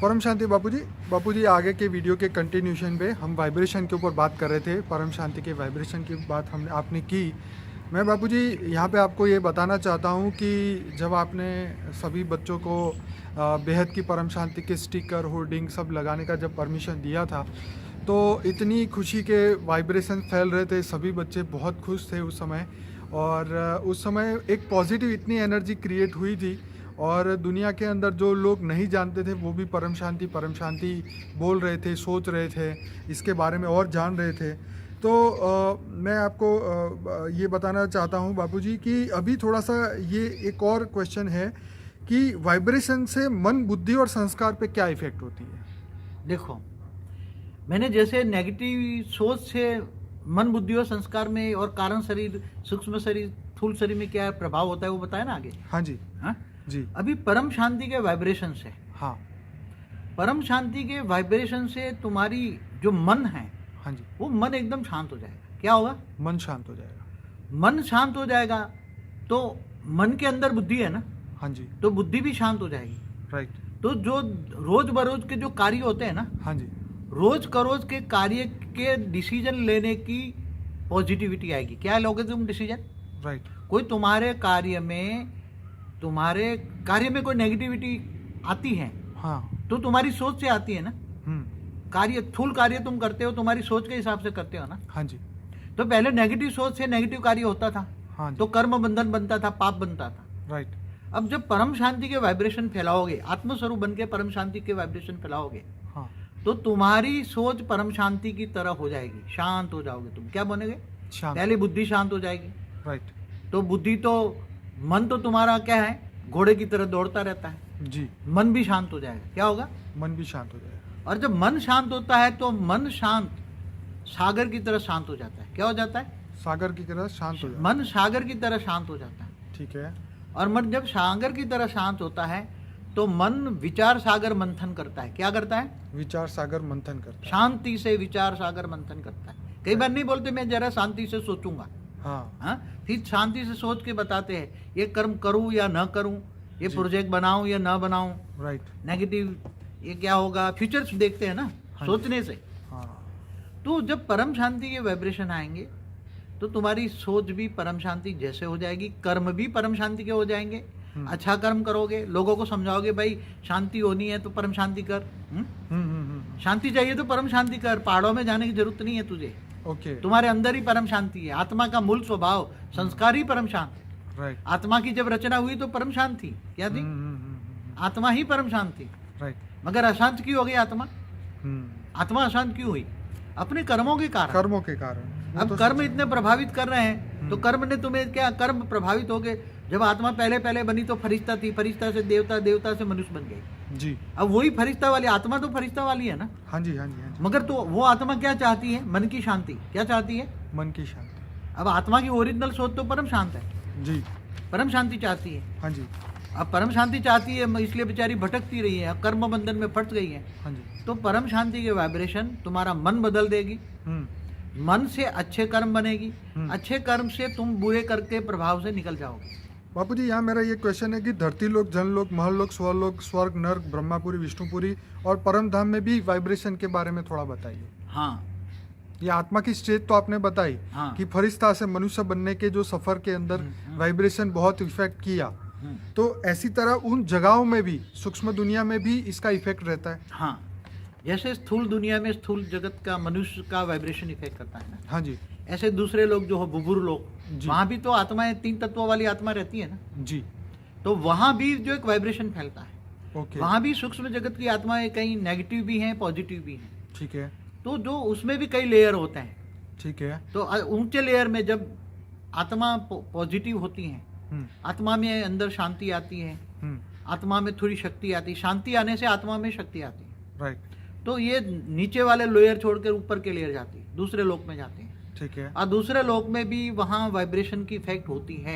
परम शांति बापू जी आगे के वीडियो के कंटिन्यूशन पे हम वाइब्रेशन के ऊपर बात कर रहे थे। परम शांति के वाइब्रेशन की बात हमने आपने की। मैं बापू जी यहाँ पे आपको ये बताना चाहता हूँ कि जब आपने सभी बच्चों को बेहद की परम शांति के स्टिकर होर्डिंग सब लगाने का जब परमिशन दिया था, तो इतनी खुशी के वाइब्रेशन फैल रहे थे, सभी बच्चे बहुत खुश थे उस समय। और उस समय एक पॉजिटिव इतनी एनर्जी क्रिएट हुई थी और दुनिया के अंदर जो लोग नहीं जानते थे वो भी परम शांति बोल रहे थे, सोच रहे थे, इसके बारे में और जान रहे थे। तो मैं आपको ये बताना चाहता हूँ बापूजी कि अभी थोड़ा सा ये एक और क्वेश्चन है कि वाइब्रेशन से मन, बुद्धि और संस्कार पे क्या इफेक्ट होती है? देखो, मैंने जैसे नेगेटिव सोच से मन, बुद्धि और संस्कार में और कारण शरीर, सूक्ष्म शरीर, स्थूल शरीर में क्या प्रभाव होता है वो बताया ना आगे। हाँ जी, हाँ जी। अभी परम शांति के वाइब्रेशन से, हाँ, परम शांति के वाइब्रेशन से तुम्हारी जो मन है, हाँ जी, वो मन एकदम शांत हो जाएगा। क्या होगा? मन शांत हो जाएगा। मन शांत हो जाएगा तो मन के अंदर बुद्धि है ना, हाँ जी, तो बुद्धि भी शांत हो जाएगी। राइट। तो जो रोज बरोज के जो कार्य होते हैं ना, हाँ जी, रोज करोज के कार्य के डिसीजन लेने की पॉजिटिविटी आएगी। क्या लोगे तुम डिसीजन? राइट। कोई तुम्हारे कार्य में कोई नेगेटिविटी आती है हाँ। तो तुम्हारी सोच से आती है ना। कार्य, स्थूल कार्य तुम करते हो तुम्हारी सोच के हिसाब से करते हो ना। हाँ जी। तो पहले नेगेटिव सोच से नेगेटिव कार्य होता था। हाँ जी। तो कर्म बंधन बनता था, पाप बनता था। राइट। अब जब परम शांति के वाइब्रेशन फैलाओगे, आत्मस्वरूप बन के परम शांति के वाइब्रेशन फैलाओगे, हाँ। तो तुम्हारी सोच परम शांति की तरह हो जाएगी, शांत हो जाओगे तुम। क्या बनेगे? शांत। पहले बुद्धि शांत हो जाएगी। राइट। तो बुद्धि तो, मन तो तुम्हारा क्या है, घोड़े की तरह दौड़ता रहता है। जी। मन भी शांत हो जाएगा। क्या होगा? मन भी शांत हो जाएगा। और जब मन शांत होता है तो मन शांत सागर की तरह शांत हो जाता है। क्या हो जाता है? सागर की तरह शांत हो जाता है। मन सागर की तरह शांत हो जाता है। ठीक है। और मन जब सागर की तरह शांत होता है तो मन विचार सागर मंथन करता है। क्या करता है? विचार सागर मंथन करता है। शांति से विचार सागर मंथन करता है। कई बार नहीं बोलते मैं जरा शांति से सोचूंगा। हाँ। फिर शांति से सोच के बताते हैं ये कर्म करूं या ना करूं, ये प्रोजेक्ट बनाऊं या ना बनाऊं। राइट। नेगेटिव ये क्या होगा, फ्यूचर्स देखते हैं ना। हाँ। सोचने से। हाँ। तो जब परम शांति के वाइब्रेशन आएंगे तो तुम्हारी सोच भी परम शांति जैसे हो जाएगी, कर्म भी परम शांति के हो जाएंगे। अच्छा कर्म करोगे, लोगों को समझाओगे भाई शांति होनी है तो परम शांति कर। शांति चाहिए तो परम शांति कर, पहाड़ों में जाने की जरूरत नहीं है तुझे। ओके। तुम्हारे अंदर ही परम शांति है। आत्मा का मूल स्वभाव, संस्कार ही परम शांत है। राइट। आत्मा की जब रचना हुई तो परम शांत थी। क्या थी? आत्मा ही परम शांत थी। राइट। मगर अशांत क्यों हो गई आत्मा? आत्मा अशांत क्यों हुई? अपने कर्मों के कारण। कर्मों के कारण। अब कर्म इतने प्रभावित कर रहे हैं तो कर्म ने तुम्हें क्या, कर्म प्रभावित हो गए। जब आत्मा पहले बनी तो फरिश्ता थी, फरिश्ता से देवता, देवता से मनुष्य बन गई। जी। अब वही फरिश्ता वाली आत्मा तो फरिश्ता वाली है ना। हाँ जी, हाँ जी, हाँ जी। मगर तो वो आत्मा क्या चाहती है? मन की शांति। क्या चाहती है? मन की शांति। अब आत्मा की ओरिजिनल सोच तो परम शांत है, जी। परम शांति चाहती है। हाँ जी। अब परम शांति चाहती है इसलिए बेचारी भटकती रही है, अब कर्म बंधन में फंस गई है। हाँ जी। तो परम शांति के वाइब्रेशन तुम्हारा मन बदल देगी। मन से अच्छे कर्म बनेगी, अच्छे कर्म से तुम बुरे करके प्रभाव से निकल जाओगे। बापू जी यहाँ मेरा ये क्वेश्चन है कि धरती लोक, जनलोक, महलोक, स्वरलोक, स्वर्ग, नर्क, ब्रह्मापुरी, विष्णुपुरी और परम धाम में भी वाइब्रेशन के बारे में थोड़ा बताइए। हाँ, ये आत्मा की स्टेज तो आपने बताई। हाँ। कि फरिश्ता से मनुष्य बनने के जो सफर के अंदर वाइब्रेशन बहुत इफेक्ट किया, तो ऐसी तरह उन जगहों में भी, सूक्ष्म दुनिया में भी इसका इफेक्ट रहता है। हाँ, जैसे स्थूल दुनिया में, स्थूल जगत का मनुष्य का वाइब्रेशन इफेक्ट करता है ना। हाँ जी, ऐसे दूसरे लोग जो हो, बुबुर लोग, जी। वहां भी तो आत्माएं, तीन तत्वों वाली आत्मा रहती है ना। जी। तो वहां भी जो एक वाइब्रेशन फैलता है। ओके। वहां भी सूक्ष्म जगत की आत्माएं कहीं नेगेटिव भी हैं, पॉजिटिव भी हैं। ठीक है। तो जो उसमें भी कई लेयर होते हैं। ठीक है। तो ऊंचे लेयर में जब आत्मा पॉजिटिव होती है, आत्मा में अंदर शांति आती है, आत्मा में थोड़ी शक्ति आती है। शांति आने से आत्मा में शक्ति आती है। राइट। तो ये नीचे वाले लेयर छोड़कर ऊपर के लेयर जाती है, दूसरे लोक में जाते हैं। ठीक है। और दूसरे लोक में भी वहाँ वाइब्रेशन की इफेक्ट होती है।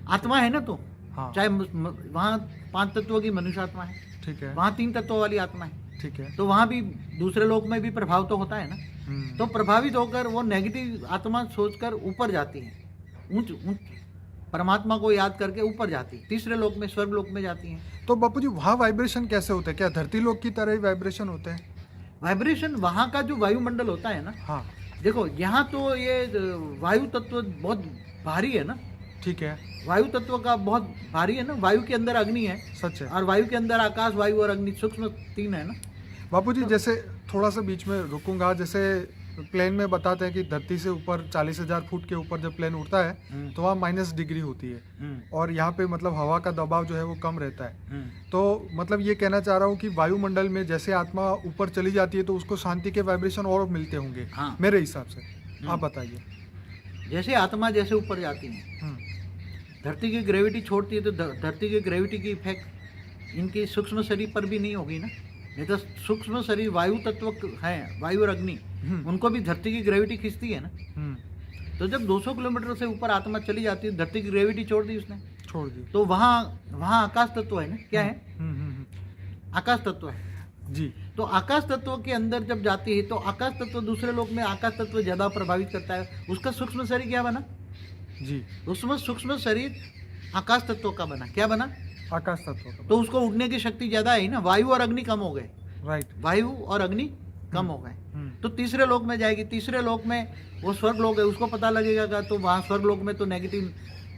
आत्मा है ना, तो हाँ। चाहे वहाँ 5 तत्वों की मनुष्य आत्मा है, ठीक है। वहाँ 3 तत्वों वाली आत्मा है। ठीक है। तो वहाँ भी दूसरे लोक में भी प्रभाव तो होता है ना। तो प्रभावित होकर वो नेगेटिव आत्मा सोचकर ऊपर जाती है, ऊंच परमात्मा को याद करके ऊपर जाती है, तीसरे लोक में, स्वर्ग लोक में जाती हैं। तो बापू जी वहाँ वाइब्रेशन कैसे होते हैं? क्या धरती लोक की तरह ही वाइब्रेशन होते हैं? वाइब्रेशन वहाँ का जो वायुमंडल होता है ना, हाँ देखो यहाँ तो ये वायु तत्व बहुत भारी है ना, ठीक है, वायु तत्व का बहुत भारी है ना, वायु के अंदर अग्नि है सच है। और वायु के अंदर आकाश, वायु और अग्नि सूक्ष्म 3 है ना। बापू जी जैसे थोड़ा सा बीच में रुकूंगा, जैसे प्लेन में बताते हैं कि धरती से ऊपर 40,000 फुट के ऊपर जब प्लेन उड़ता है तो वहाँ -डिग्री होती है और यहाँ पे मतलब हवा का दबाव जो है वो कम रहता है। तो मतलब ये कहना चाह रहा हूँ कि वायुमंडल में जैसे आत्मा ऊपर चली जाती है तो उसको शांति के वाइब्रेशन और मिलते होंगे। हाँ। मेरे हिसाब से आप बताइए। जैसे आत्मा जैसे ऊपर जाती है, धरती की ग्रेविटी छोड़ती है तो धरती की ग्रेविटी की इफेक्ट इनकी सूक्ष्म शरीर पर भी नहीं होगी ना। नहीं तो सूक्ष्म शरीर वायु तत्व है, वायु और अग्नि, उनको भी धरती की ग्रेविटी खींचती है ना। तो जब 200 किलोमीटर से ऊपर आत्मा चली जाती है, धरती की ग्रेविटी छोड़ दी उसने, छोड़ दी, तो वहाँ आकाश तत्व है ना। क्या है? आकाश तत्व है जी। तो आकाश तत्व के अंदर जब जाती है तो आकाश तत्व दूसरे लोक में आकाश तत्व ज्यादा प्रभावित करता है। उसका सूक्ष्म शरीर क्या बना जी? उसमें सूक्ष्म शरीर आकाश तत्व का बना। क्या बना? आकाश तत्व का। तो उसको उड़ने की शक्ति ज्यादा है ना। वायु और अग्नि कम हो गए, राइट, वायु और अग्नि कम हो गए, तो तीसरे लोक में जाएगी। तीसरे लोक में वो स्वर्ग लोक है, उसको पता लगेगा। तो वहाँ स्वर्ग लोक में तो नेगेटिव,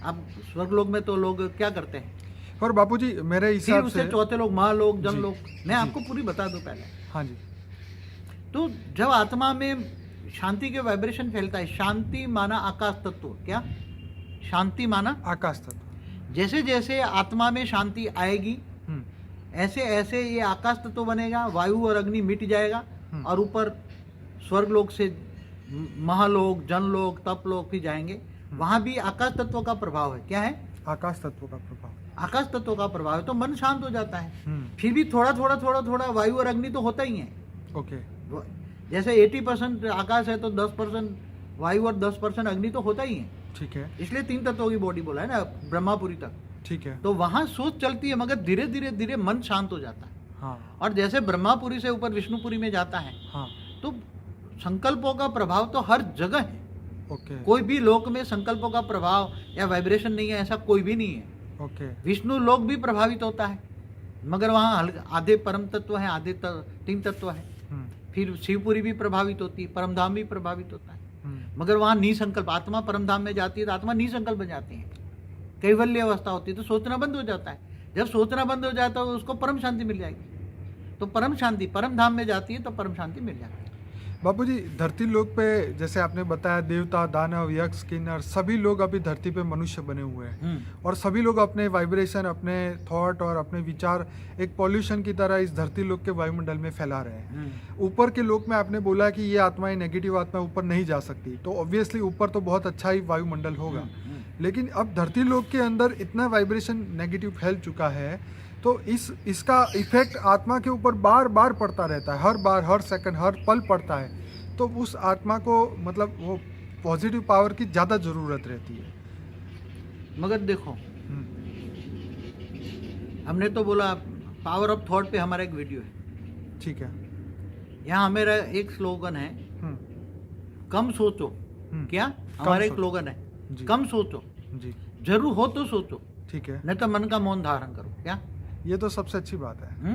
अब स्वर्ग लोक में तो लोग क्या करते हैं। और बापूजी मेरे फिर हिसाब उससे से चौथे लोक महालोक, जन जी, लोक, मैं आपको पूरी बता दूं पहले। हाँ जी, तो जब आत्मा में शांति के वाइब्रेशन फैलता है, शांति माना आकाश तत्व। क्या? शांति माना आकाश तत्व। जैसे जैसे आत्मा में शांति आएगी ऐसे ऐसे ये आकाश तत्व बनेगा, वायु और अग्नि मिट जाएगा और ऊपर स्वर्ग लोक से महालोक, जनलोक, तपलोक भी जाएंगे। वहां भी आकाश तत्व का प्रभाव है। क्या है? आकाश तत्व का प्रभाव, आकाश तत्व का प्रभाव है। तो मन शांत हो जाता है। फिर भी थोड़ा थोड़ा थोड़ा थोड़ा वायु और अग्नि तो होता ही है। ओके, जैसे 80% आकाश है तो 10% वायु और 10% अग्नि तो होता ही है। ठीक है, इसलिए 3 तत्वों की बॉडी बोला है ना, ब्रह्मापुरी तक। ठीक है, तो वहां सोच चलती है, मगर धीरे धीरे धीरे मन शांत हो जाता है। हाँ और जैसे ब्रह्मापुरी से ऊपर विष्णुपुरी में जाता है, हाँ, तो संकल्पों का प्रभाव तो हर जगह है। ओके, कोई भी लोक में संकल्पों का प्रभाव या वाइब्रेशन नहीं है ऐसा कोई भी नहीं है। ओके, विष्णु लोक भी प्रभावित होता है, मगर वहाँ आधे परम तत्व है, आधे 3 तत्व है। फिर शिवपुरी भी प्रभावित होती है, परमधाम भी प्रभावित होता है, मगर वहाँ निसंकल्प। आत्मा परमधाम में जाती है तो आत्मा निसंकल्प बन जाती है, कैवल्य अवस्था होती है, तो सोचना बंद हो जाता है। जब सोचना बंद हो जाता है तो उसको परम शांति मिल जाएगी। तो परम शांति, परम धाम में जाती है तो परम शांति मिल जाती है। बापूजी धरती लोक पे जैसे आपने बताया देवता, दानव, यक्ष, किन्नर सभी लोग अभी धरती पे मनुष्य बने हुए हैं और सभी लोग अपने वाइब्रेशन, अपने थॉट और अपने विचार एक पॉल्यूशन की तरह इस धरती लोक के वायुमंडल में फैला रहे हैं। ऊपर के लोक में आपने बोला कि ये आत्माएं, नेगेटिव आत्मा ऊपर नहीं जा सकती, तो ऑब्वियसली ऊपर तो बहुत अच्छा ही वायुमंडल होगा, लेकिन अब धरती लोक के अंदर इतना वाइब्रेशन नेगेटिव फैल चुका है तो इसका इफेक्ट आत्मा के ऊपर बार बार पड़ता रहता है, हर बार, हर सेकंड, हर पल पड़ता है। तो उस आत्मा को मतलब वो पॉजिटिव पावर की ज़्यादा ज़रूरत रहती है। मगर देखो, हमने तो बोला पावर ऑफ थॉट पे हमारा एक वीडियो है, ठीक है, यहाँ मेरा एक स्लोगन है, कम सोचो। क्या हमारा एक स्लोगन है? कम सोचो जी, जरूर हो तो सोचो, ठीक है, नहीं तो मन का मौन धारण करो। क्या? ये तो सबसे अच्छी बात है।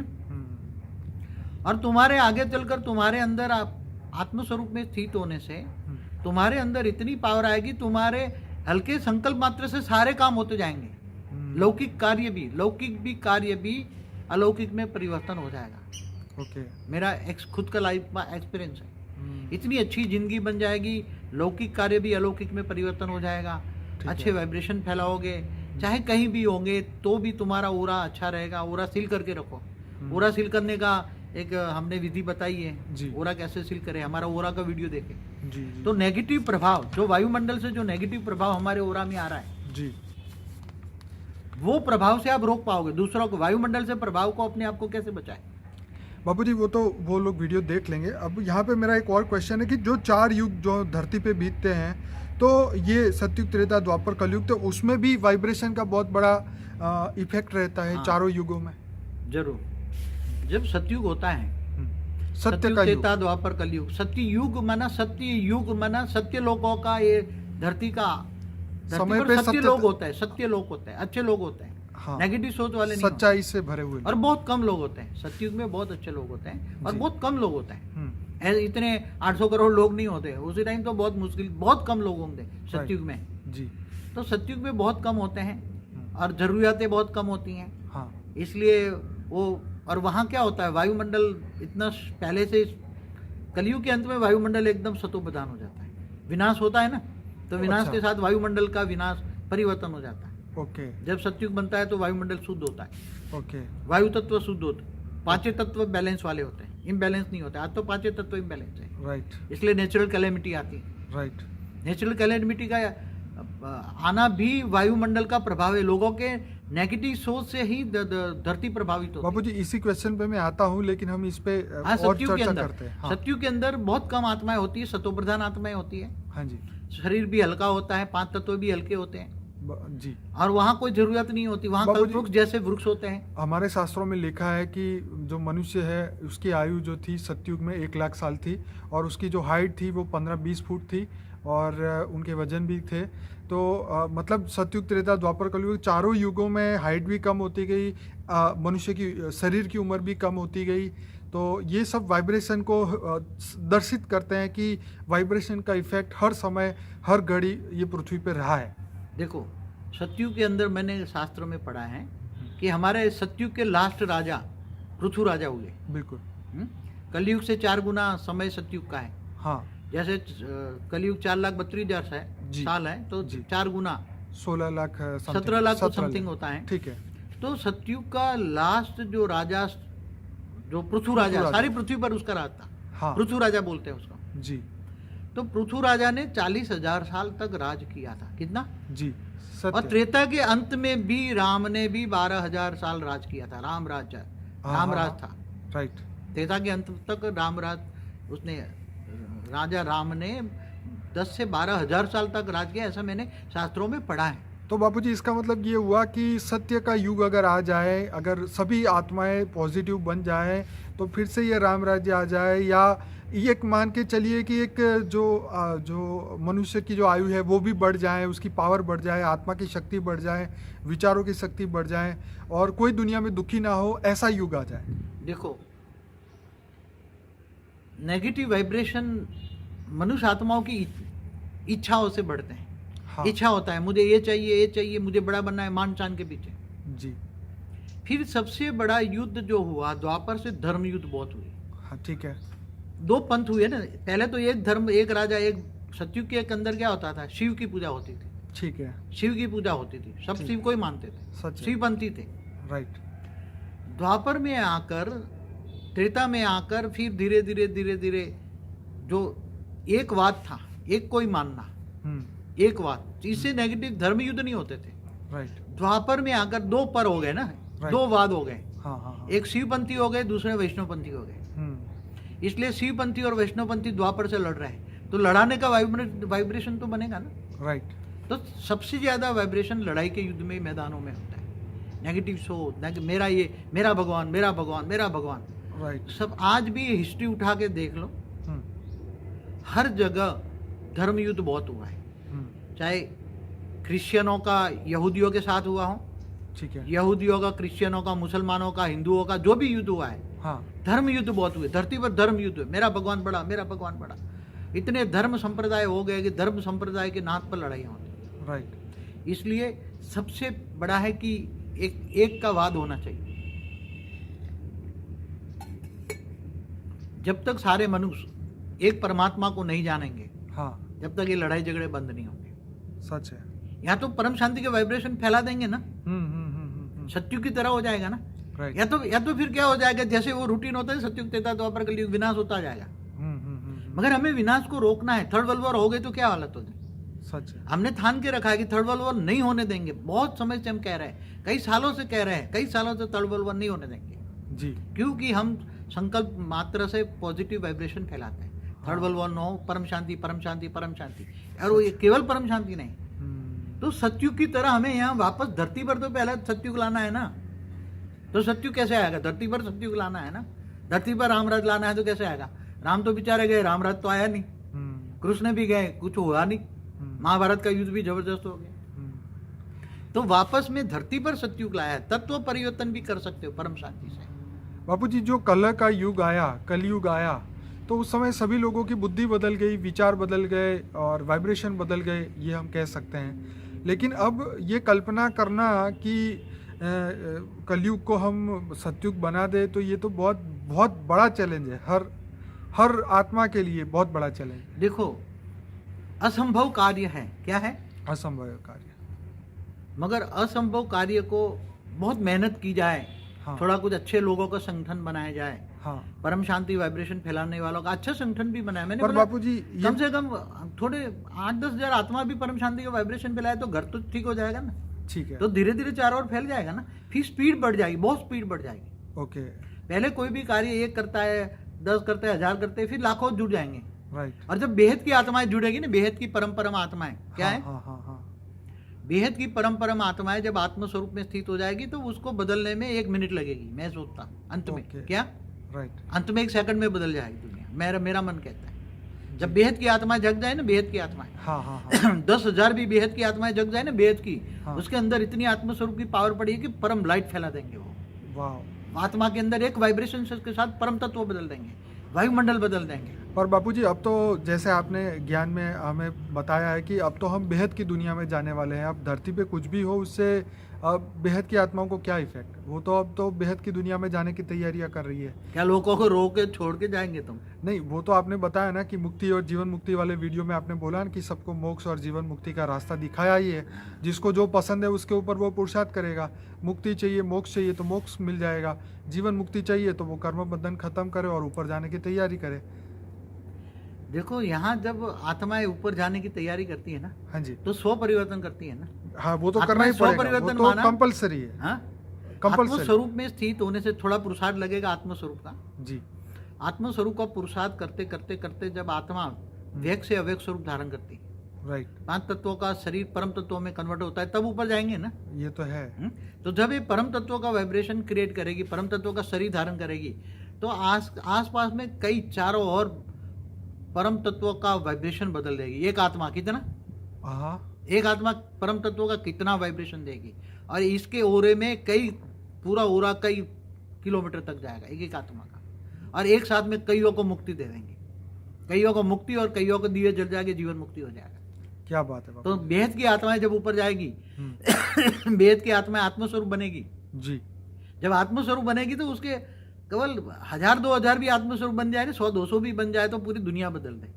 और तुम्हारे आगे चलकर तुम्हारे अंदर आत्मस्वरूप में स्थित होने से तुम्हारे अंदर इतनी पावर आएगी, तुम्हारे हल्के संकल्प मात्र से सारे काम होते जाएंगे। लौकिक कार्य भी अलौकिक में परिवर्तन हो जाएगा। ओके, मेरा खुद का लाइफ का एक्सपीरियंस है। इतनी अच्छी जिंदगी बन जाएगी, लौकिक कार्य भी अलौकिक में परिवर्तन हो जाएगा। अच्छे वाइब्रेशन फैलाओगे, चाहे कहीं भी होंगे तो भी तुम्हारा ओरा अच्छा रहेगा। ओरा सील करके रखो। ओरा सील करने का एक हमने विधि बताई है, ओरा कैसे सील करें, हमारा ओरा का वीडियो देखें जी। तो नेगेटिव प्रभाव, जो वायुमंडल से जो नेगेटिव प्रभाव हमारे ओरा में आ रहा है जी, वो प्रभाव से आप रोक पाओगे। दूसरों को, वायुमंडल से प्रभाव को अपने आप को कैसे बचाएं? बापूजी वो लोग वीडियो देख लेंगे। अब यहाँ पे मेरा एक और क्वेश्चन है कि जो 4 युग जो धरती पे बीतते हैं, तो ये सतयुग, त्रेता, द्वापर, कलयुग, तो उसमें भी वाइब्रेशन का बहुत बड़ा इफेक्ट रहता है। चारों युगों में जरूर। जब सतयुग होता है, सत्य सतयुग, का युग, त्रेता, द्वापर, कलयुग। सत्य युग माना सत्य लोकों का, ये धरती का धरती समय पर पे सत्य लोग होते हैं, सत्य लोग होते हैं, अच्छे लोग होते हैं, हाँ, नेगेटिव सोच वाले नहीं होते। सच्चाई से भरे हुए और बहुत कम लोग होते हैं सतयुग में, बहुत अच्छे लोग होते हैं और जी। बहुत कम लोग होते हैं। हम्म, इतने 800 करोड़ लोग नहीं होते उसी टाइम, तो बहुत मुश्किल, बहुत कम लोग होंगे सतयुग में। जी। तो सतयुग में बहुत कम होते हैं हम्म, और ज़रूरियातें बहुत कम होती हैं, हाँ, इसलिए वो, और वहाँ क्या होता है, वायुमंडल इतना पहले से, कलयुग के अंत में वायुमंडल एकदम सतोप्रधान हो जाता है, विनाश होता है ना, तो विनाश अच्छा। के साथ वायुमंडल का विनाश, परिवर्तन हो जाता है। ओके जब सतयुग बनता है तो वायुमंडल शुद्ध होता है, ओके वायु तत्व शुद्ध होते हैं, पांचों तत्व बैलेंस वाले होते हैं, इम्बैलेंस नहीं होते। आज तो पांचों तत्व इम्बैलेंस है, राइट इसलिए नेचुरल कैलेमिटी आती है। राइट नेचुरल कैलेमिटी का आना भी वायुमंडल का प्रभाव है, लोगों के नेगेटिव सोच से ही धरती प्रभावित होती बाबू जी, इसी क्वेश्चन पे मैं आता हूँ, लेकिन हम इस पे है। हाँ, और सतयुग के चर्चा अंदर, करते हैं। हाँ, सतयुग के अंदर बहुत कम आत्माएं होती है, सतोप्रधान आत्माएं होती है, हाँ जी, शरीर भी हल्का होता है, पांच तत्व भी हल्के होते हैं, जी। और वहाँ कोई जरूरत नहीं होती, वहाँ बाबूजी, कल्पवृक्ष जैसे वृक्ष होते हैं। हमारे शास्त्रों में लिखा है कि जो मनुष्य है उसकी आयु जो थी सतयुग में 1 लाख साल थी, और उसकी जो हाइट थी वो 15-20 फुट थी, और उनके वजन भी थे। तो मतलब सतयुग, त्रेता, द्वापर, कलयुग, चारों युगों में हाइट भी कम होती गई, मनुष्य की शरीर की उम्र भी कम होती गई। तो ये सब वाइब्रेशन को दर्शित करते हैं कि वाइब्रेशन का इफेक्ट हर समय, हर घड़ी ये पृथ्वी पर रहा है। देखो, सतयुग के अंदर मैंने शास्त्रों में पढ़ा है कि हमारे सतयुग के लास्ट राजा पृथु राजा हुए। बिल्कुल, कलयुग से 4 गुना समय सतयुग का है। हाँ, जैसे कलयुग 4,32,000 जी, साल है, तो जी। 4 गुना 16 लाख 17 लाख को 17 समथिंग होता है। ठीक है, तो सतयुग का लास्ट जो राजा, जो पृथु राजा, सारी पृथ्वी पर उसका राज था, हाँ, पृथु राजा बोलते हैं उसको। जी तो पृथु राजा ने 40,000 साल तक राज किया था। कितना? जी, और सत्य, त्रेता के अंत में भी राम ने भी 12,000 साल राज किया था। राम राज, हाँ, राम हाँ, राज हाँ, था। राइट, त्रेता के अंत तक राम राज, उसने, राजा राम ने 10 से 12,000 साल तक राज किया, ऐसा मैंने शास्त्रों में पढ़ा है। तो बापूजी, इसका मतलब ये हुआ कि सत्य का युग अगर आ जाए, अगर सभी आत्माएं पॉजिटिव बन जाए, तो फिर से ये राम राज्य आ जाए, या ये एक मान के चलिए कि एक जो मनुष्य की जो आयु है वो भी बढ़ जाए, उसकी पावर बढ़ जाए, आत्मा की शक्ति बढ़ जाए, विचारों की शक्ति बढ़ जाए, और कोई दुनिया में दुखी ना हो, ऐसा युग आ जाए। देखो, नेगेटिव वाइब्रेशन मनुष्य आत्माओं की इच्छाओं से बढ़ते हैं। हाँ, इच्छा होता है, मुझे ये चाहिए, ये चाहिए, मुझे बड़ा बनना है, मान चान के पीछे। जी, फिर सबसे बड़ा युद्ध जो हुआ द्वापर से, धर्म युद्ध बहुत हुए। हाँ, ठीक है, 2 पंथ हुए ना। पहले तो एक धर्म, एक राजा, एक सतयुग के अंदर क्या होता था, शिव की पूजा होती थी, ठीक है, शिव की पूजा होती थी, सब ठीक। शिव को ही मानते थे, सच है, शिवपंथी थे। राइट, द्वापर में आकर, त्रेता में आकर, फिर धीरे धीरे धीरे धीरे जो एकवाद था, एक को ही मानना, एकवाद, इससे नेगेटिव धर्म युद्ध नहीं होते थे। राइट, द्वापर में आकर 2 पर हो गए ना, Right. 2 वाद हो गए, हाँ, हाँ, हाँ, एक शिवपंथी हो गए, दूसरे वैष्णवपंथी हो गए। इसलिए शिवपंथी और वैष्णवपंथी द्वापर से लड़ रहे हैं, तो लड़ाने का वाइब्रेशन तो बनेगा ना। राइट, तो सबसे ज्यादा वाइब्रेशन लड़ाई के युद्ध में, मैदानों में होता है। नेगेटिव सोच, मेरा ये, मेरा भगवान, मेरा भगवान, मेरा भगवान, राइट, सब। आज भी हिस्ट्री उठा के देख लो, हर जगह धर्म युद्ध बहुत हुआ है, चाहे क्रिश्चियनों का यहूदियों के साथ हुआ हो, ठीक है, यहूदियों का, क्रिश्चियनों का, मुसलमानों का, हिंदुओं का, जो भी युद्ध हुआ है, हाँ, धर्म युद्ध बहुत हुए। धरती पर धर्म युद्ध हुए, मेरा भगवान बड़ा, मेरा भगवान बड़ा। इतने धर्म संप्रदाय हो गए कि धर्म संप्रदाय के नाथ पर लड़ाइयाँ होती। राइट, इसलिए सबसे बड़ा है कि एक का वाद होना चाहिए। जब तक सारे मनुष्य एक परमात्मा को नहीं जानेंगे, हाँ, जब तक ये लड़ाई झगड़े बंद नहीं होंगे। सच है, या तो परम शांति के वाइब्रेशन फैला देंगे ना, सत्युग की तरह हो जाएगा ना, राइट, या तो फिर क्या हो जाएगा, जैसे वो रूटीन होता है, सत्युग, त्रेता, द्वापर, कलयुग, विनाश होता जाएगा। मगर हमें विनाश को रोकना है। थर्ड वर्ल्ड वॉर हो गई तो क्या हालत हो जाए। सच है, हमने ठान के रखा है कि थर्ड वर्ल्ड वॉर नहीं होने देंगे। बहुत समय से हम कह रहे हैं, कई सालों से कह रहे हैं, कई सालों से थर्ड वर्ल्ड वॉर नहीं होने देंगे, जी, क्योंकि हम संकल्प मात्र से पॉजिटिव वाइब्रेशन फैलाते हैं। थर्ड वर्ल्ड वॉर न हो, परम शांति, परम शांति, परम शांति। और वो केवल परम शांति नहीं, तो सत्युग की तरह हमें यहाँ वापस धरती पर तो पहले सत्युग लाना है ना। तो सत्युग कैसे आएगा? धरती पर सत्युग लाना है ना। धरती पर रामराज लाना है तो कैसे आएगा? राम तो बेचारे गए, रामराज तो आया नहीं। कृष्ण भी गए, कुछ हुआ नहीं। महाभारत का युद्ध भी जबरदस्त हो गया। तो वापस में धरती पर सतयुग लाया। तत्व परिवर्तन भी कर सकते हो परम शांति से। बापू जी, जो कलह का युग आया, कलयुग आया, तो उस समय सभी लोगों की बुद्धि बदल गई, विचार बदल गए और वाइब्रेशन बदल गए, ये हम कह सकते हैं। लेकिन अब ये कल्पना करना कि कलयुग को हम सतयुग बना दे, तो ये तो बहुत बहुत बड़ा चैलेंज है, हर आत्मा के लिए बहुत बड़ा चैलेंज। देखो, असंभव कार्य है, क्या है? असंभव कार्य। मगर असंभव कार्य को बहुत मेहनत की जाए, हाँ। थोड़ा कुछ अच्छे लोगों का संगठन बनाया जाए, हाँ। परम शांति वाइब्रेशन फैलाने वालों का अच्छा संगठन भी बनाया। मैंने पर बोला बापू जी, कम से कम थोड़े 8-10 हजार आत्मा भी परम शांति का वाइब्रेशन फैलाए तो घर तो ठीक हो जाएगा ना। ठीक है। तो धीरे धीरे चारों ओर फैल जाएगा ना, फिर स्पीड बढ़ जाएगी, बहुत स्पीड बढ़ जाएगी। ओके। पहले कोई भी कार्य एक करता है, 10 करते हैं, 1000 करते हैं, फिर लाखों जुड़ जाएंगे। राइट। और जब बेहद की आत्माएं जुड़ेगी ना, बेहद की परम आत्माएं क्या है? हाँ हाँ हाँ। बेहद की परम आत्माएं जब आत्म स्वरूप में स्थित हो जाएगी तो उसको बदलने में 1 मिनट लगेगी, मैं सोचता हूं। अंत में क्या? राइट। अंत में 1 सेकंड में बदल जाएगी दुनिया, मेरा मन कहता है। जब बेहद की आत्माएं जग जाए ना, बेहद की आत्माएं, हाँ हाँ हाँ। 10,000 भी बेहद की आत्माएं जग जाए ना, बेहद की, हाँ। उसके अंदर इतनी आत्म स्वरूप की पावर पड़ी है कि परम लाइट फैला देंगे वो। वाह। आत्मा के अंदर एक वाइब्रेशन के साथ परम तत्व बदल देंगे, वायुमंडल बदल देंगे। पर बापूजी, अब तो जैसे आपने ज्ञान में हमें बताया है कि अब तो हम बेहद की दुनिया में जाने वाले हैं। अब धरती पे कुछ भी हो, उससे अब बेहद की आत्माओं को क्या इफेक्ट? वो तो अब तो बेहद की दुनिया में जाने की तैयारियां कर रही है। क्या लोगों को रोक के छोड़ के जाएंगे तुम? नहीं, वो तो आपने बताया ना कि मुक्ति और जीवन मुक्ति वाले वीडियो में आपने बोला ना कि सबको मोक्ष और जीवन मुक्ति का रास्ता दिखाया ही है। जिसको जो पसंद है उसके ऊपर वो पुरुषार्थ करेगा। मुक्ति चाहिए, मोक्ष चाहिए तो मोक्ष मिल जाएगा। जीवन मुक्ति चाहिए तो वो कर्म बंधन खत्म करे और ऊपर जाने की तैयारी करे। देखो, यहाँ जब आत्माएं ऊपर जाने की तैयारी करती है ना, हाँ जी, तो स्व परिवर्तन करती है ना। हाँ, वो तो आत्मा करना ही स्व पड़ेगा, परिवर्तन वो तो माना? कंपलसरी है। हाँ, आत्म कंपलसरी। स्वरूप में स्थित होने से थोड़ा पुरुषार्थ लगेगा आत्म स्वरूप का। जी। आत्म स्वरूप का पुरुषार्थ करते करते करते जब आत्मा व्यक्त से अव्यक्त स्वरूप धारण करती है, राइट। 5 तत्वों का शरीर परम तत्वों में कन्वर्ट होता है, तब ऊपर जाएंगे ना। ये तो है। तो जब ये परम तत्वों का वाइब्रेशन क्रिएट करेगी, परम तत्वों का शरीर धारण करेगी, तो आस पास में कई चारों और परम तत्वों का वाइब्रेशन बदल देगी। एक आत्मा कितना? हाँ। एक आत्मा परम तत्वों का कितना वाइब्रेशन देगी, और इसके ओरे में कई पूरा ओरा कई किलोमीटर तक जाएगा एक एक आत्मा का, और एक साथ में कईयों को मुक्ति दे देंगे। कईयों को मुक्ति और कईयों को दिए जल जाएंगे, जीवन मुक्ति हो जाएगा। क्या बात है। तो बेहद की आत्माएं जब ऊपर जाएगी, बेहद की आत्माएं आत्मस्वरूप बनेगी। जी। जब आत्मस्वरूप बनेगी तो उसके केवल 1000-2000 भी आत्मस्वरूप बन जाए, 100-200 भी बन जाए तो पूरी दुनिया बदल दे।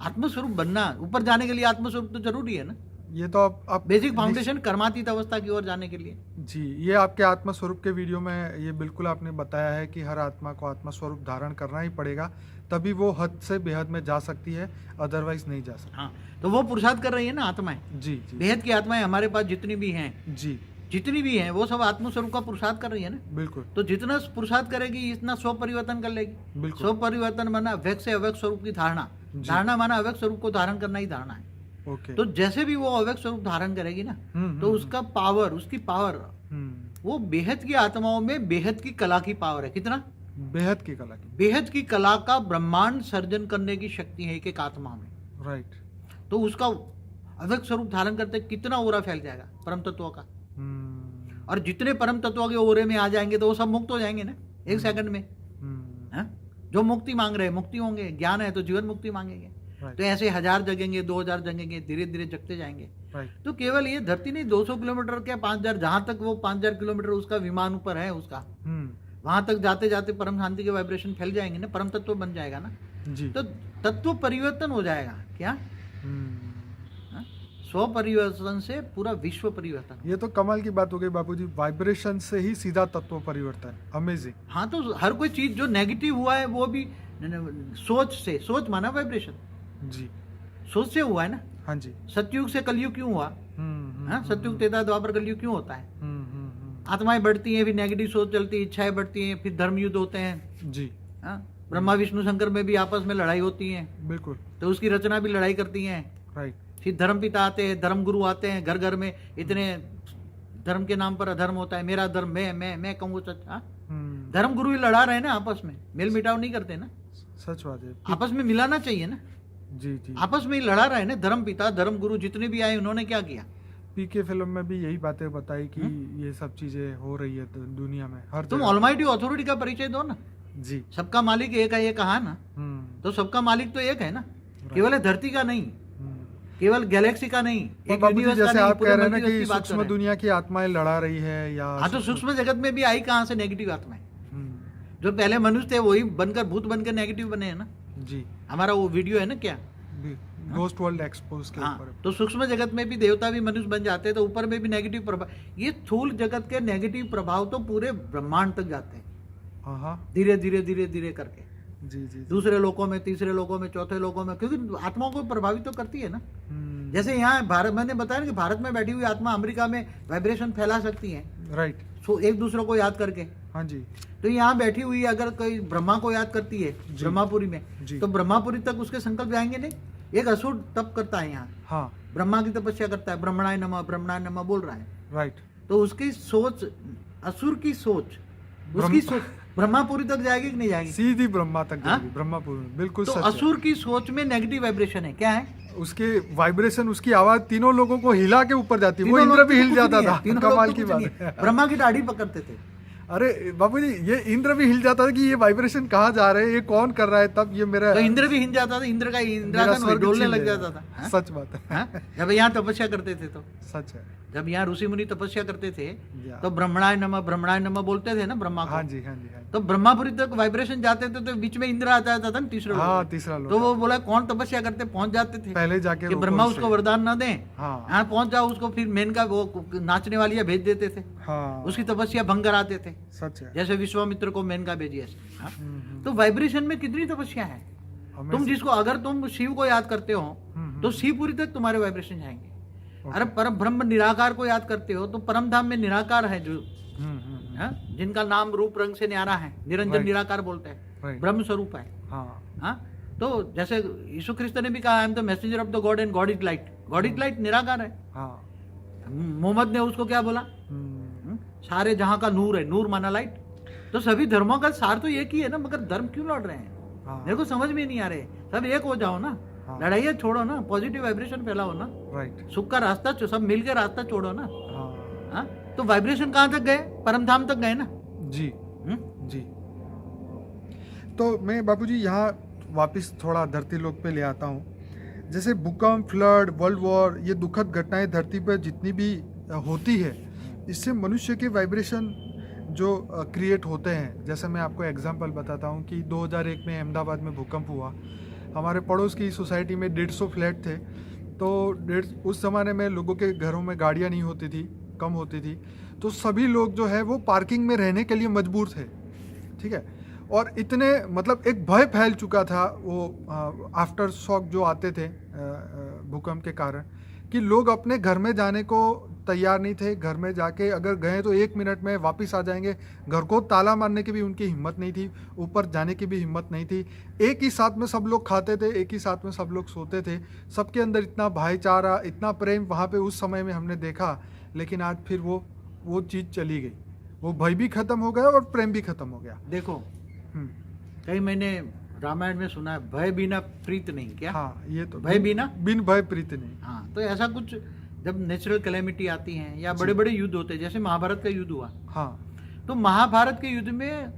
आत्मस्वरूप बनना, ऊपर जाने के लिए आत्मस्वरूप तो जरूरी है ना। ये तो आप बेसिक फाउंडेशन कर्मातीत अवस्था की ओर जाने के लिए। जी, ये आपके आत्मा स्वरूप के वीडियो में ये बिल्कुल आपने बताया है कि हर आत्मा को आत्मा स्वरूप धारण करना ही पड़ेगा, तभी वो हद से बेहद में जा सकती है, अदरवाइज नहीं जा सकती। हाँ, तो वो पुरुषार्थ कर रही है ना आत्माएं। जी जी। बेहद की आत्माएं हमारे पास जितनी भी हैं, जी, जितनी भी हैं, वो सब आत्मस्वरूप का पुरुषार्थ कर रही है ना। बिल्कुल। तो जितना पुरुषार्थ करेगी इतना स्व परिवर्तन कर लेगी। बिल्कुल। स्व परिवर्तन माना अव्यक्त से अव्यक्त स्वरूप की धारणा। धारणा माना अव्यक्त स्वरूप को धारण करना ही धारणा है। ओके। तो जैसे भी वो अव्यक्त स्वरूप धारण करेगी ना, तो उसका पावर, उसकी पावर, वो बेहद की आत्माओं में बेहद की कला की पावर है। कितना? बेहद की कला की। बेहद की कला का ब्रह्मांड सर्जन करने की शक्ति है एक एक आत्मा में। राइट। तो उसका अव्यक्त स्वरूप धारण करते कितना ओरा फैल जाएगा परम तत्वों का। और जितने परम तत्वों के ओरे में आ जाएंगे तो वो सब मुक्त हो जाएंगे ना 1 सेकंड में। जो मुक्ति मांग रहे हैं मुक्ति होंगे, ज्ञान है तो जीवन मुक्ति मांगेंगे। तो ऐसे 1000 जगेंगे, 2000 जगेंगे, धीरे धीरे जगते जाएंगे। तो केवल ये धरती नहीं, 200 किलोमीटर क्या 5000, जहां तक वो 5000 किलोमीटर उसका विमान ऊपर है उसका, वहां तक जाते जाते परम शांति के वाइब्रेशन फैल जाएंगे ना, परम तत्व बन जाएगा ना जी। तो तत्व परिवर्तन हो जाएगा। क्या? स्व परिवर्तन से पूरा विश्व परिवर्तन। ये तो कमाल की बात हो गई बापूजी, वाइब्रेशन से ही सीधा तत्व परिवर्तन। अमेजिंग। हाँ, तो हर कोई चीज जो नेगेटिव हुआ है वो भी सोच से, सोच माना वाइब्रेशन जी, सोच से हुआ है ना। हाँ जी। सतयुग से कलयुग क्यों हुआ? सतयुग, त्रेता, द्वापर, कलयुग क्यों होता है? आत्माएं बढ़ती हैं, फिर नेगेटिव सोच चलती है, इच्छाएं बढ़ती हैं, फिर धर्म युद्ध होते हैं जी। ब्रह्मा विष्णु शंकर में भी आपस में लड़ाई होती है। बिल्कुल। तो उसकी रचना भी लड़ाई करती है। राइट। फिर धर्म पिता आते हैं, धर्म गुरु आते हैं, घर घर में इतने धर्म के नाम पर अधर्म होता है। मेरा धर्म, मैं कहूँ सच। धर्म गुरु ही लड़ा रहे हैं ना आपस में, मेल मिटाव नहीं करते ना। सच बात है, आपस में मिलाना चाहिए ना जी जी। आपस में ही लड़ा रहे हैं ना, धर्म पिता धर्म गुरु जितने भी आए उन्होंने क्या किया? पीके फिल्म में भी यही बातें बताई कि ये सब चीजें हो रही है दुनिया में हर तुम जगह। ऑलमाइटी अथॉरिटी का परिचय दो ना। जी। सबका मालिक एक है, ये कहा ना, तो सबका मालिक तो एक है ना, केवल है धरती का नहीं, केवल गैलेक्सी का नहीं, और एक बाबूजी यूनिवर्स का जैसे नहीं, आप पूरे कह रहे हैं ना मल्टीवर्स कि की बात कर सूक्ष्म रहे हैं। दुनिया की आत्माएं लड़ा रही है या हाँ, तो सूक्ष्म जगत में भी आई कहाँ से नेगेटिव आत्माएं? हम्म, जो पहले मनुष्य थे वही बनकर भूत बनकर नेगेटिव बने हैं ना। जी। हमारा वो वीडियो है ना क्या, गोस्ट वर्ल्ड एक्सपोज के हाँ, ऊपर। तो सूक्ष्म जगत में भी देवता भी मनुष्य बन जाते हैं, तो ऊपर में भी नेगेटिव प्रभाव। ये स्थूल जगत के नेगेटिव प्रभाव तो पूरे ब्रह्मांड तक जाते हैं, हाँ हाँ, धीरे धीरे धीरे धीरे करके, जी जी जी। दूसरे लोगों में, तीसरे लोगों में, चौथे लोगों में, क्योंकि आत्माओं को प्रभावित तो करती है ना। जैसे यहाँ भारत, मैंने बताया ना कि भारत में बैठी हुई आत्मा अमेरिका में वाइब्रेशन फैला सकती है, राइट। सो एक दूसरे को याद करके। हाँ जी। तो यहाँ बैठी हुई अगर कोई ब्रह्मा को याद करती है ब्रह्मापुरी में, जी। तो ब्रह्मापुरी तक उसके संकल्प जाएंगे नहीं। एक असुर तप करता है यहाँ, हाँ, ब्रह्मा की तपस्या करता है, ब्रह्मणाय नमः बोल रहा है, राइट। तो उसकी सोच, असुर की सोच, उसकी सोच ब्रह्मापुरी तक जाएगी कि नहीं जाएगी? सीधी ब्रह्मा तक हाँ? जाएगी, ब्रह्मापुर में, बिल्कुल तो सच है। असुर की सोच में नेगेटिव वाइब्रेशन है, क्या है? उसके वाइब्रेशन, उसकी आवाज तीनों लोगों को हिला के ऊपर जाती है। वो तीनों इंद्र लोग भी तो हिल कुछ जाता नहीं है, था, तीनों लोग कमाल तो की कुछ बात नहीं है। है। ब्रह्मा की दाढ़ी पकड़ते थे। अरे बाबूजी, ये इंद्र भी हिल जाता था कि ये वाइब्रेशन कहाँ जा रहे हैं, ये कौन कर रहा है, तब ये मेरा तो इंद्र भी हिल जाता था, इंद्र का मेरा इंद्रासन स्वर्ग डोलने छीन लग लेगा। जाता था। हाँ? सच बात है। हाँ? जब यहाँ तपस्या करते थे तो, सच है। जब यहाँ ऋषि मुनि तपस्या करते थे या। तो ब्रह्मणाय नमः बोलते थे ना ब्रह्मा को। हाँ जी, हाँ जी, हाँ जी। तो ब्रह्मापुरी तक वाइब्रेशन जाते थे, तो बीच में इंद्र आ जाता था ना, तीसरे हाँ, लोग। तीसरा लोग तो वो बोला कौन तपस्या करते, पहुंच जाते थे पहले जाके कि रोको ब्रह्मा उसे। उसको वरदान न दें, हाँ यहाँ पहुंच जाओ, उसको फिर मेनका वो नाचने वाली है भेज देते थे, हाँ, उसकी तपस्या भंग कराते थे, सच है। जैसे विश्वामित्र को मेनका भेजी ऐसे। हाँ? हम्म, तो वाइब्रेशन में कितनी तपस्या है। हमें तुम से- जिसको, अगर तुम शिव को याद करते हो तो शिवपुरी तक तुम्हारे वाइब्रेशन जाएंगे। अरे परम ब्रह्म निराकार को याद करते हो तो परम धाम में निराकार है जो, हाँ? जिनका नाम रूप रंग से न्यारा है, निरंजन Right. निराकार बोलते हैं, Right. ब्रह्म स्वरूप है। हाँ, हाँ? तो जैसे यीशु ख्रिस्त ने भी कहा, I am the messenger of the God and God is light. God is light निराकार है। हाँ, मोहम्मद ने उसको क्या बोला? सारे जहां का नूर है, नूर माना लाइट। तो सभी धर्मों का सार तो एक ही है ना, मगर धर्म क्यों लड़ रहे हैं? हाँ, मेरे को समझ में नहीं आ रहे। सब एक हो जाओ ना, हाँ। लड़ाइयाँ छोड़ो ना, पॉजिटिव वाइब्रेशन फैलाओ ना, राइट। सुख का रास्ता सब मिलकर रास्ता छोड़ो ना। हाँ, हाँ? तो वाइब्रेशन कहाँ तक गए? परम धाम तक गए ना। जी हम्म? जी। तो मैं बाबूजी यहाँ वापस थोड़ा धरती लोक पे ले आता हूँ। जैसे भूकंप, फ्लड, वर्ल्ड वॉर, ये दुखद घटनाएं धरती पर जितनी भी होती है, इससे मनुष्य के वाइब्रेशन जो क्रिएट होते हैं। जैसे मैं आपको एग्जांपल बताता हूँ कि 2001 में अहमदाबाद में भूकंप हुआ। हमारे पड़ोस की सोसाइटी में 150 फ्लैट थे। तो उस ज़माने में लोगों के घरों में गाड़ियाँ नहीं होती थी, कम होती थी, तो सभी लोग जो है वो पार्किंग में रहने के लिए मजबूर थे। ठीक है। और इतने मतलब एक भय फैल चुका था वो आफ्टर शॉक जो आते थे भूकंप के कारण, कि लोग अपने घर में जाने को तैयार नहीं थे। घर में जाके अगर गए तो 1 मिनट में वापस आ जाएंगे। घर को ताला मारने की भी उनकी हिम्मत नहीं थी, ऊपर जाने की भी हिम्मत नहीं थी। एक ही साथ में सब लोग खाते थे, एक ही साथ में सब लोग सोते थे। सबके अंदर इतना भाईचारा, इतना प्रेम वहाँ पे उस समय में हमने देखा। लेकिन आज फिर वो चीज़ चली गई। वो भय भी खत्म हो गया और प्रेम भी खत्म हो गया। देखो, कहीं मैंने रामायण में सुना है, भय बिना प्रीत नहीं। क्या? हाँ, ये तो भय बिना, बिन भय प्रीत नहीं। हाँ, तो ऐसा कुछ जब नेचुरल कैलेमिटी आती हैं या बड़े बड़े युद्ध होते हैं, जैसे महाभारत का युद्ध हुआ, हाँ, तो महाभारत के युद्ध में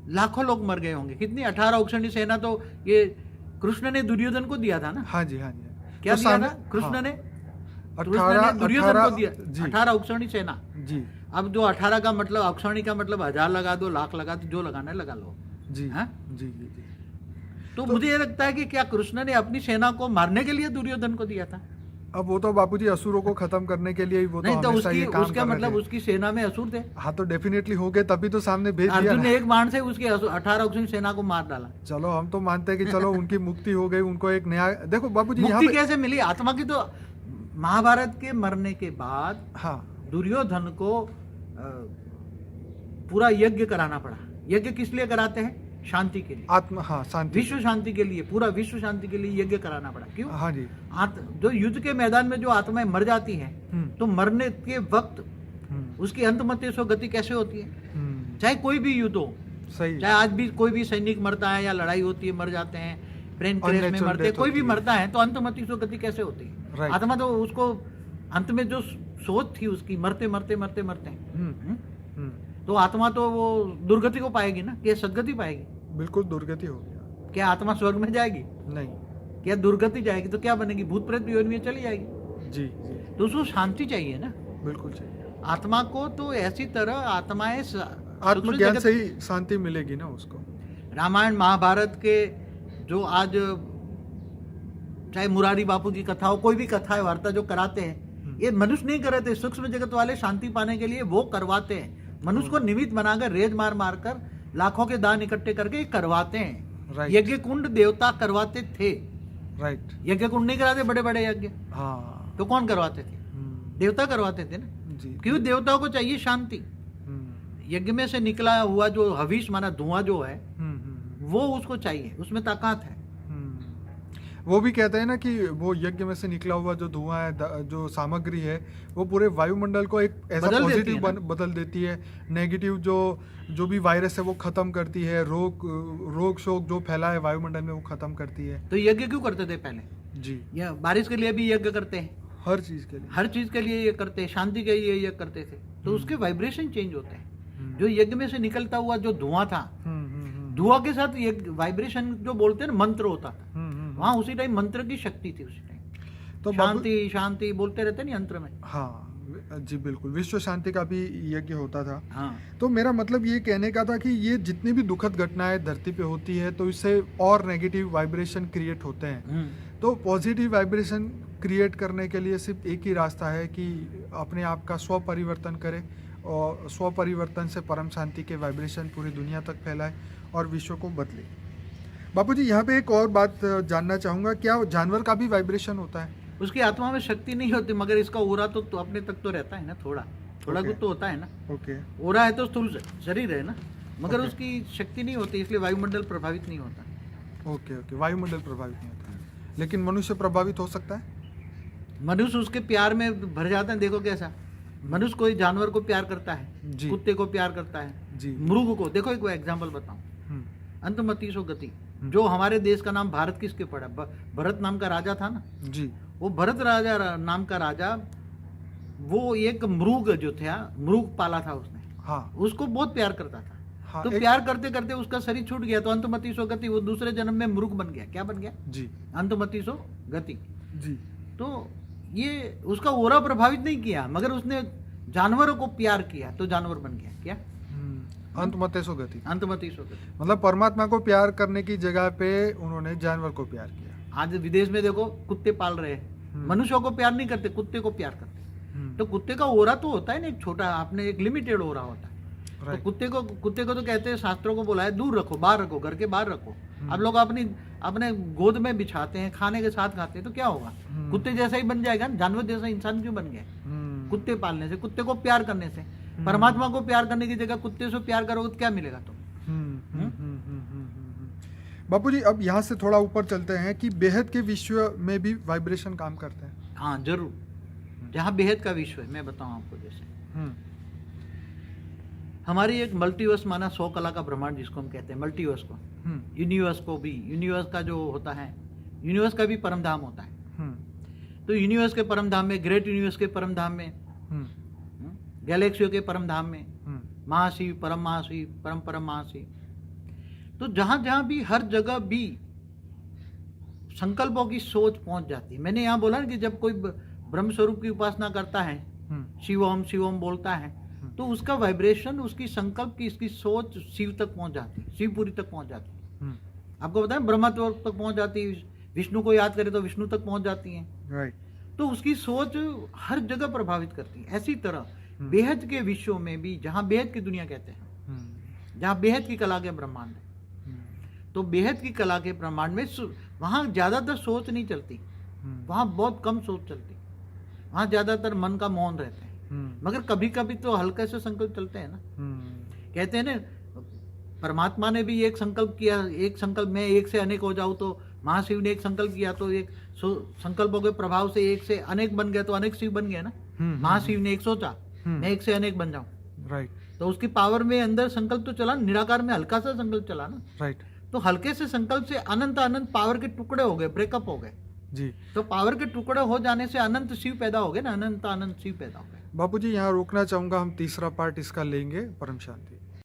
लाखों लोग मर गए होंगे। कितनी 18 औक्षणी सेना तो ये कृष्ण ने दुर्योधन को दिया था ना। हाँ जी, हाँ जी। क्या तो दिया सामने- था? कृष्ण हाँ, ने 18 दुर्योधन को दिया, जी 18 औक्षणी सेना। जी अब जो 18 का मतलब, औक्षणी का मतलब 1000 लगा दो, लाख लगा दो, जो लगाना है लगा लो। जी हाँ? जी जी जी। तो मुझे ये लगता है कि क्या कृष्ण ने अपनी सेना को मारने के लिए दुर्योधन को दिया था? अब वो तो बापूजी असुरों को खत्म करने के लिए ही वो तो नहीं तो हमेशा ये काम उसका कर रहे मतलब थे। उसकी सेना में असुर थे। हाँ, तो डेफिनेटली हो गए, तभी तो सामने भेज दिया अर्जुन ना। ने एक बाण से उसके 18 औक्षणी सेना को मार डाला। चलो हम तो मानते हैं कि चलो उनकी मुक्ति हो गई, उनको एक नया। देखो बाबूजी यहाँ मुक्ति पे, कैसे मिली आत्मा की? तो महाभारत के मरने के बाद हाँ दुर्योधन को पूरा यज्ञ कराना पड़ा। यज्ञ किस लिए कराते हैं? शांति के लिए, आत्मा, हाँ शांति, विश्व शांति के लिए, पूरा विश्व शांति के लिए यज्ञ कराना पड़ा। क्यों? हाँ जी। जो युद्ध के मैदान में जो आत्माएं मर जाती हैं, तो मरने के वक्त उसकी अंतमतेश्व गति कैसे होती है? चाहे कोई भी युद्ध हो, सही, चाहे आज भी कोई भी सैनिक मरता है या लड़ाई होती है, मर जाते हैं, प्लेन क्रैश में Unnatural मरते हैं, death कोई भी होती है। मरता है, तो अंतमतिस्व गति कैसे होती है? Right. आत्मा तो उसको अंत में जो सोच थी उसकी, मरते मरते मरते मरते, हम्म। तो आत्मा तो वो दुर्गति को पाएगी ना, क्या सदगति पाएगी? बिल्कुल दुर्गति हो गया। क्या आत्मा स्वर्ग में जाएगी? नहीं। क्या दुर्गति जाएगी? तो क्या बनेगी? भूत प्रेत योनि में चली जाएगी। जी जी तो उसको शांति चाहिए ना बिल्कुल चाहिए। आत्मा को। तो ऐसी तरह आत्माएं आत्मज्ञान से ही शांति मिलेगी ना उसको। रामायण महाभारत के जो आज चाहे मुरारी बापू की कथा हो, कोई भी कथा है वार्ता जो कराते हैं, ये मनुष्य नहीं कराते, सूक्ष्म जगत वाले शांति पाने के लिए वो करवाते हैं। मनुष्य को निमित्त बनाकर रेज मार मार कर लाखों के दान इकट्ठे करके करवाते हैं। Right. यज्ञ कुंड देवता करवाते थे। राइट। यज्ञ कुंड नहीं कराते बड़े बड़े यज्ञ, हाँ। तो कौन करवाते थे? देवता करवाते थे ना। जी। क्यों? देवताओं को चाहिए शांति। यज्ञ में से निकला हुआ जो हविष माना धुआं जो है, वो उसको चाहिए, उसमें ताकत है। वो भी कहते हैं ना कि वो यज्ञ में से निकला हुआ जो धुआं है, जो सामग्री है, वो पूरे वायुमंडल को एक ऐसा बदल देती पॉजिटिव है ना। बदल देती है। नेगेटिव जो भी वायरस है वो खत्म करती है। रोग शोक जो फैला है वायुमंडल में वो खत्म करती है। तो यज्ञ क्यों करते थे पहले? जी। या बारिश के लिए भी यज्ञ करते हैं, हर चीज के लिए। हर चीज के लिए ये करते हैं, शांति के लिए यज्ञ करते थे। तो उसके वाइब्रेशन चेंज होते हैं। जो यज्ञ में से निकलता हुआ जो धुआं था, धुआं के साथ वाइब्रेशन जो बोलते हैं ना, मंत्र होता था। वहां उसी टाइम मंत्र की शक्ति थी। उसी टाइम तो शांति शांति बोलते रहते नहीं यंत्र में। हाँ जी बिल्कुल, विश्व शांति का भी यज्ञ होता था। हाँ। तो मेरा मतलब ये कहने का था कि ये जितनी भी दुखद घटनाएं धरती पे होती है तो इससे और नेगेटिव वाइब्रेशन क्रिएट होते हैं। तो पॉजिटिव वाइब्रेशन क्रिएट करने के लिए सिर्फ एक ही रास्ता है कि अपने आप का स्व परिवर्तन करें, और स्व परिवर्तन से परम शांति के वाइब्रेशन पूरी दुनिया तक फैलाए और विश्व को बदले। बापूजी, यहाँ पे एक और बात जानना चाहूँगा, क्या जानवर का भी वाइब्रेशन होता है? उसकी आत्मा में शक्ति नहीं होती, मगर इसका ओरा तो अपने तक तो रहता है ना, थोड़ा थोड़ा Okay. कुछ तो होता है ना। ओके। ओरा है तो स्थूल शरीर है ना, मगर Okay. उसकी शक्ति नहीं होती, इसलिए वायुमंडल प्रभावित नहीं होता। ओके, वायुमंडल प्रभावित नहीं होता है, लेकिन मनुष्य प्रभावित हो सकता है। मनुष्य उसके प्यार में भर जाते हैं। देखो कैसा मनुष्य कोई जानवर को प्यार करता है, जी। कुत्ते को प्यार करता है, जी। मृग को। देखो एक एग्जांपल बताऊं, अंतमतीसो गति, जो हमारे देश का नाम भारत किसके पड़ा? भरत नाम का राजा था ना। जी। वो भरत राजा नाम का राजा, वो एक मृग जो था, मृग पाला था उसने। हाँ। उसको बहुत प्यार करता था। हाँ, तो प्यार करते करते उसका शरीर छूट गया, तो अंतमतीसो गति, वो दूसरे जन्म में मृग बन गया। क्या बन गया? जी। अंतमतीसो गति। जी। तो ये उसका ओरा प्रभावित नहीं किया, मगर उसने जानवरों को प्यार किया तो जानवर बन गया। क्या? अंतमतेसो गति। अंतमतीसो गति। मतलब परमात्मा को प्यार करने की जगह पे उन्होंने जानवर को प्यार किया। आज विदेश में देखो कुत्ते पाल रहे हैं, मनुष्यों को प्यार नहीं करते, कुत्ते को प्यार करते। तो कुत्ते का ओरा तो होता है ना एक छोटा, आपने एक लिमिटेड ओरा होता है। तो कुत्ते को तो कहते हैं, शास्त्रों को बोला है दूर रखो, बाहर रखो, घर के बाहर रखो। अब लोग अपने गोद में बिछाते हैं, खाने के साथ खाते हैं, तो क्या होगा? कुत्ते जैसा ही बन जाएगा ना, जानवर जैसा इंसान क्यों बन गया? कुत्ते पालने से, कुत्ते को प्यार करने से। परमात्मा को प्यार करने की जगह कुत्ते से प्यार करोगे तो क्या मिलेगा तुम? बापूजी, अब यहाँ से थोड़ा ऊपर चलते हैं कि बेहद के विश्व में भी वाइब्रेशन काम करते हैं। हाँ जरूर, जहाँ बेहद का विश्व है, मैं बताऊँ आपको। जैसे हमारी एक मल्टीवर्स माना 100 कला का ब्रह्मांड जिसको हम कहते हैं, मल्टीवर्स को, यूनिवर्स को भी, यूनिवर्स का जो होता है, यूनिवर्स का भी परम धाम होता है। तो यूनिवर्स के परम धाम में, ग्रेट यूनिवर्स के परम धाम में, गैलेक्सियों के परम धाम में, महाशिव, परम महाशिव, परम परम महाशिव, तो जहां जहां भी, हर जगह भी संकल्पों की सोच पहुंच जाती है। मैंने यहाँ बोला ना कि जब कोई ब्रह्म स्वरूप की उपासना करता है, शिवोम शिवोम बोलता है, तो उसका वाइब्रेशन, उसकी संकल्प की, इसकी सोच शिव तक पहुंच जाती है, शिवपुरी तक पहुंच जाती है। आपको बताएं, ब्रह्मत्व तक पहुंच जाती है, विष्णु को याद करे तो विष्णु तक पहुंच जाती है। राइट। तो उसकी सोच हर जगह प्रभावित करती है। ऐसी तरह बेहद के विश्व में भी, जहां बेहद की दुनिया कहते हैं, जहां बेहद की कला के ब्रह्मांड है, तो बेहद की कला के ब्रह्मांड में वहां ज्यादातर सोच नहीं चलती, वहां बहुत कम सोच चलती, वहां ज्यादातर मन का मौन रहते हैं। मगर कभी कभी तो हल्के से संकल्प चलते हैं ना। कहते हैं ना, परमात्मा ने भी एक संकल्प किया, एक संकल्प में एक से अनेक हो जाऊं, तो महाशिव ने एक संकल्प किया तो एक संकल्पों के प्रभाव से एक से अनेक बन गया, तो अनेक शिव बन गया ना। महाशिव ने एक सोचा, मैं एक से अनेक बन जाऊं। राइट। तो उसकी पावर में अंदर संकल्प तो चला, निराकार में हल्का सा संकल्प चला ना। राइट। तो हल्के से संकल्प से अनंत अनंत पावर के टुकड़े हो गए, ब्रेकअप हो गए। जी तो पावर के टुकड़े हो जाने से अनंत शिव पैदा हो गए ना, अनंत अनंत शिव पैदा हो गए। बापू जी यहाँ रोकना चाहूँगा, हम तीसरा पार्ट इसका लेंगे। परम शांति।